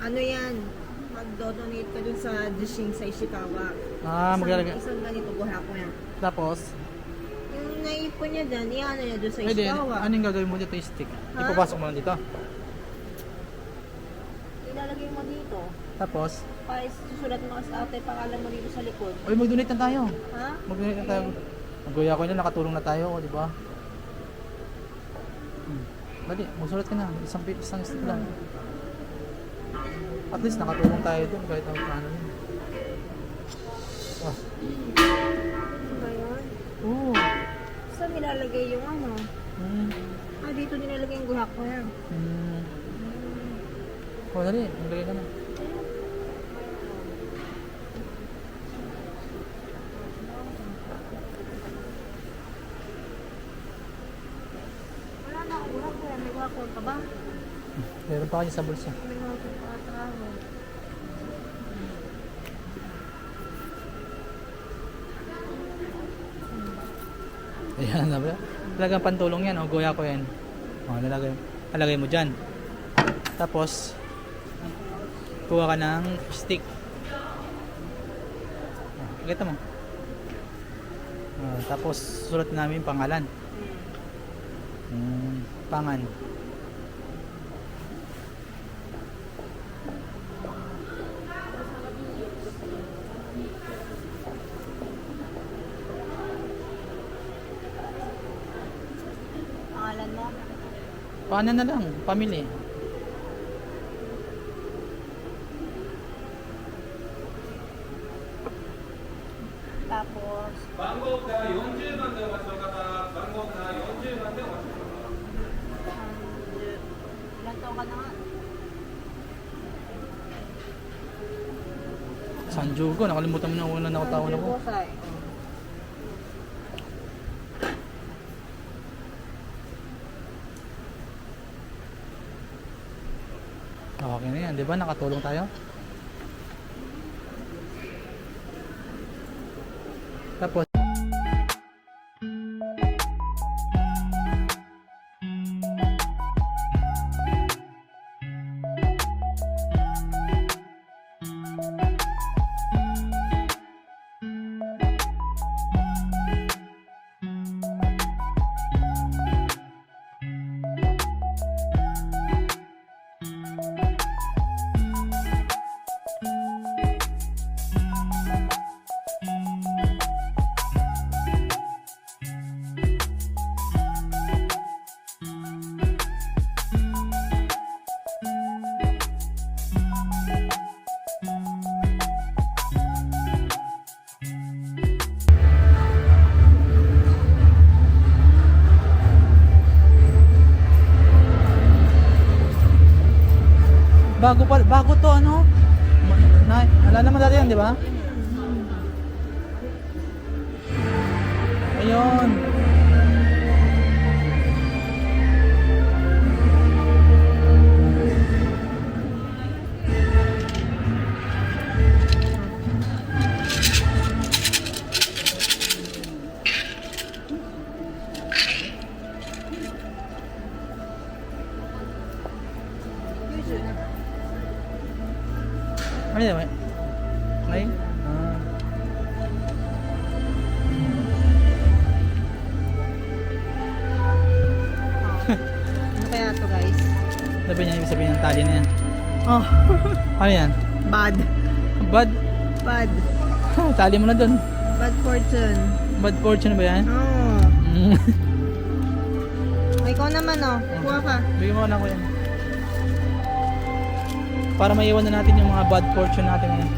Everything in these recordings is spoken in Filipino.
Ano yan? Mag-donate ka dun sa Jishing sa Ishikawa. Maglalagay. Isang ganito, buha ko yan. Tapos, Yung naipon niya dyan, iyan niya dun sa pwede, Ishikawa. anong gagawin mo dito yung stick? Ha? Ipapasok mo lang dito. Ilalagay mo dito. Tapos, Para susulat mo sa ate, pangalan mo dito sa likod. oy, mag-donate na tayo. Ha? Mag-donate na tayo. Mag-guya ko na, nakatulong na tayo, di ba? Dali, magsulat ka na. Isang stick lang. At least nakatulong tayo dun kahit ang paano yun. Ah. Ano ba yun? Oo. Saan nilalagay yung ano? Hmm. Dito nilalagay yung guhak ko yan. Oh, dali. Maglagay ka na. Wala na ako guhak ko yan. May guhak ko pa ba? Meron pa kayo sa bulsa. May guhak ko pa trabaho. Ayan, sabi. Talagang pantulong yan. O, guya ko yan. O, lalagay mo dyan. Tapos, kuha ka ng stick. O, kita mo. O, tapos, sulat namin yung pangalan. Pangan. Pangalan mo? Paano na lang? Family. Tapos, 番号が40番でお待ちの方、番号が40番でお待ちの方。 ilan taon ka na nga? Sanjugo. Nakalimutan mo na una nakatawan ako. Bosay. Okay na yan. Di ba? Nakatulong tayo. Tapos, bago to ano? Alala mo dati yan, di ba? Ayun. Ay, may. May? Ano kaya to guys? Sabi niya, ibig sabihin ng tali na yan. Oh, Ano yan? bad. Bad? Bad. Tali mo na dun. Bad fortune. Bad fortune ba yan? Oh. Ikaw naman oh. Kuha ka. Bigyan mo ka na ko yan. Para maiwan na natin yung mga bad fortune natin ngayon.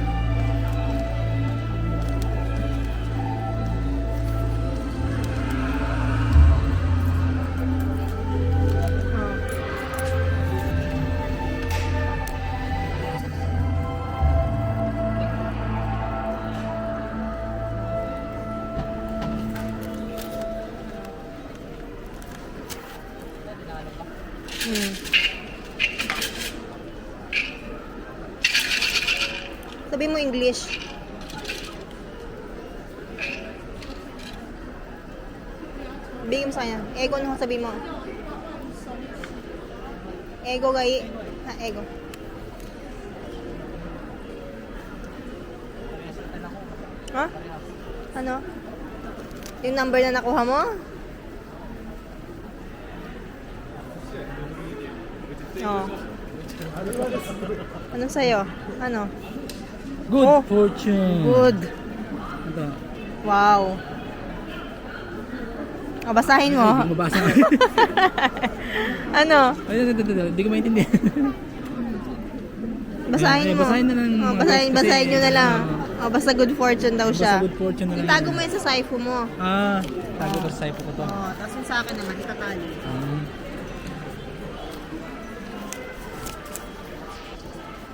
Sabi mo English. Bigyan mo sa kanya. Ego nung sabi mo. Ego gay. Ha, ego. Ha? Ano? Yung number na nakuha mo? Oo. Anong sa'yo? Ano? Good Oh. fortune. Good. Ito. Wow. O, basahin mo. Hindi ko mabasa. Ano? Ay, hindi ko maintindihan. Basahin Ayan, mo. basahin na lang. Oh, basahin nyo na lang. Ano, O, basta good fortune daw siya. Basta good fortune na lang. Itago mo yun sa saifu mo. Ah, tago ko sa saipo ko to. Oo, tapos yung sa akin naman, itatali.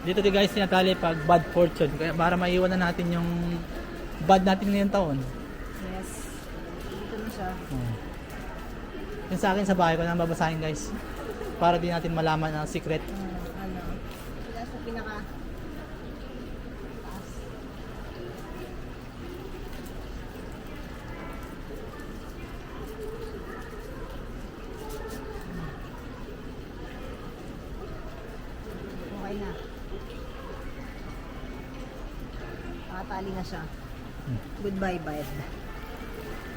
Dito di guys, tinatali pag bad fortune. Kaya para maiwan na natin yung bad natin ngayong taon. Yes. Ito na siya. Yung sa akin sa bahay ko na babasahin guys. Para di natin malaman ang secret. Ano? Wala sa pinaka... Okay na. Nakatali na siya. Goodbye, bye.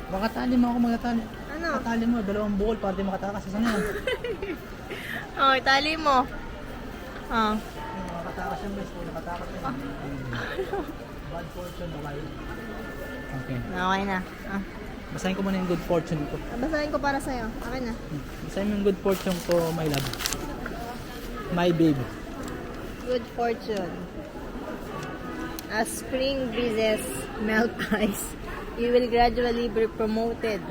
Baka tali mo ako magtatali. Ano? Tali mo, dalawang bukol para di makatakas sa sana yan. Oh, itali mo. Ah. Makatakas yung guys, nakatakas yun. Bad fortune, bye. Okay. Okay na. Ah. Basahin ko muna yung good fortune ko. Basahin ko para sa'yo. Okay na. Basahin mo yung good fortune ko, my love. My babe. Good fortune. As spring breezes melt ice, you will gradually be promoted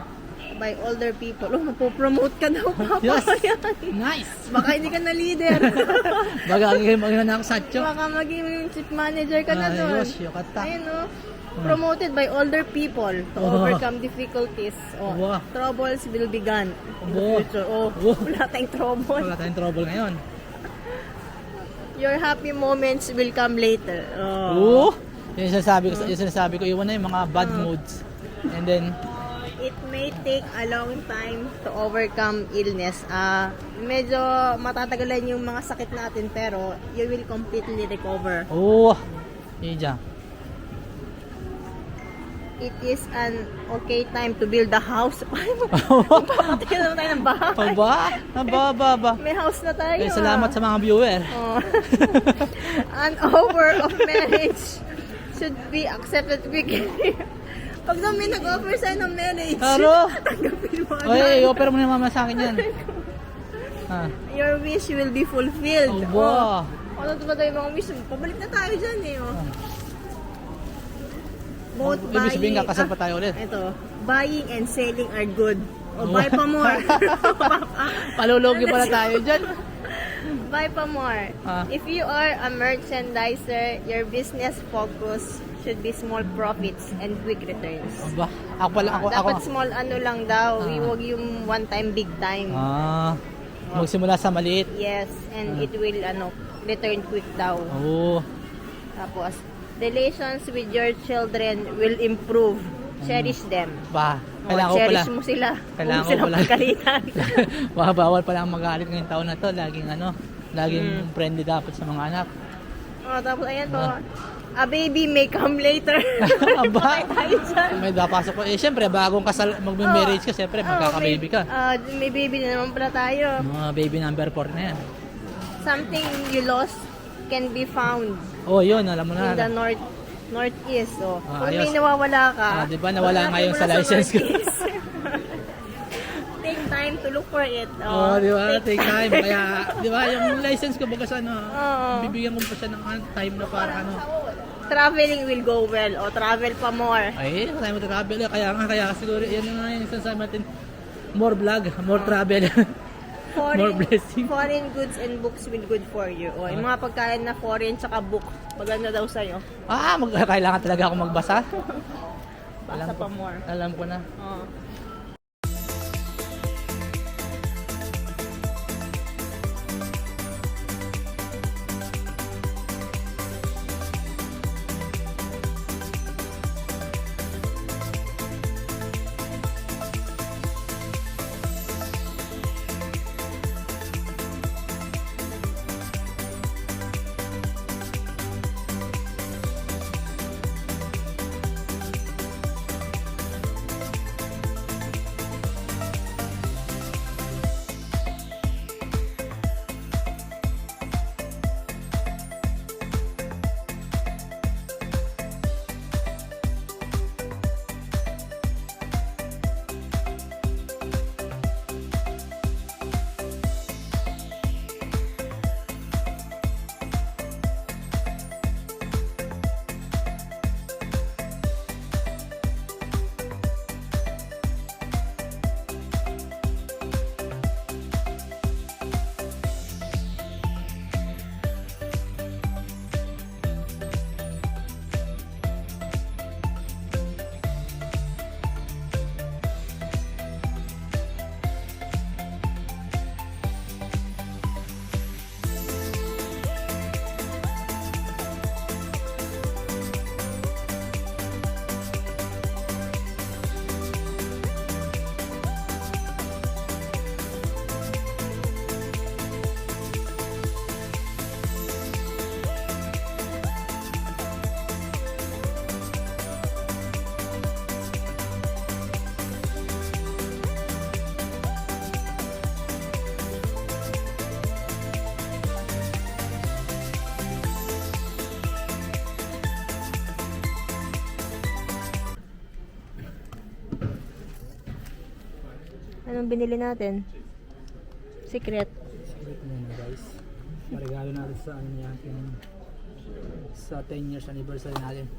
by older people. Oh, mapopromote ka daw, Papa. Yes! Yan. Nice! Baka hindi ka na leader. Baga magiging na ako sa atyo. Baka maging chief manager ka na doon. Ayos, yukata. Ayun, oh. Promoted by older people to Oh. overcome difficulties. Oh, Wow. troubles will be gone in the Oh. future. Oh, Oh. wala tayong trouble. Wala tayong trouble ngayon. Your happy moments will come later. Oo! Yung sinasabi ko, iwan na yung mga bad moods. And then, It may take a long time to overcome illness. Medyo matatagalan yung mga sakit natin pero you will completely recover. yun dyan. It is an okay time to build a house. Papatayin naman tayo ng bahay. Aba. May house na tayo. Eh, salamat sa mga viewer. Oh. An offer of marriage should be accepted quickly. Pag daw may nag-offer sa'yo ng marriage, Aro! tanggapin mo agad. Oy, i-offer mo na yung mama sa akin yan. Ah. Your wish will be fulfilled. Aba. Ano ba tayo mga wish? Pabalik na tayo dyan eh. Oh. Both Ibig sabihin, kakasal pa tayo ulit. Ito, buying and selling are good. O, buy pa more. Palulugi pala tayo dyan. Buy pa more. Ah. If you are a merchandiser, your business focus should be small profits and quick returns. Aba. Ako. Dapat small ano lang daw. Huwag yung one time, big time. Magsimula sa maliit. Yes, and it will return quick daw. Oo. Tapos, relations with your children will improve. Cherish them. Kailangan ko pala. Cherish mo sila. Kailangan Huwag ko silang pala. pagkalitan. Bawal pala ang magalit ngayong taon na to. Laging friendly dapat sa mga anak. Tapos ayan to. A baby may come later. Aba. Tayo dyan. May napasok ko. Eh, syempre, bagong mag-marriage ka, syempre, magkaka-baby ka. May baby na naman pala tayo. Mga baby number 4 na yan. Something you lost can be found Yun, alam mo in the na. northeast. Kung may ayos. nawawala ka, Di ba, nawala nga hanapin yung mo sa na license ko. northeast. Take time to look for it. Di ba, take time. Kaya, di ba, yung license ko, bagas bibigyan ko pa siya ng time na para Traveling will go well. Travel pa more. Ay, tayo mo travel. Kaya siguro, yan na yung sinasabi natin. More vlog, more travel. More blessing. Foreign goods and books will good for you. Yung mga pagkain na foreign tsaka book, maganda daw sa'yo. Kailangan talaga ako magbasa. Basa pa more. Alam ko na. Anong binili natin? Secret. Secret muna guys. Regalo natin sa ano natin. Sa 10 years anniversary natin.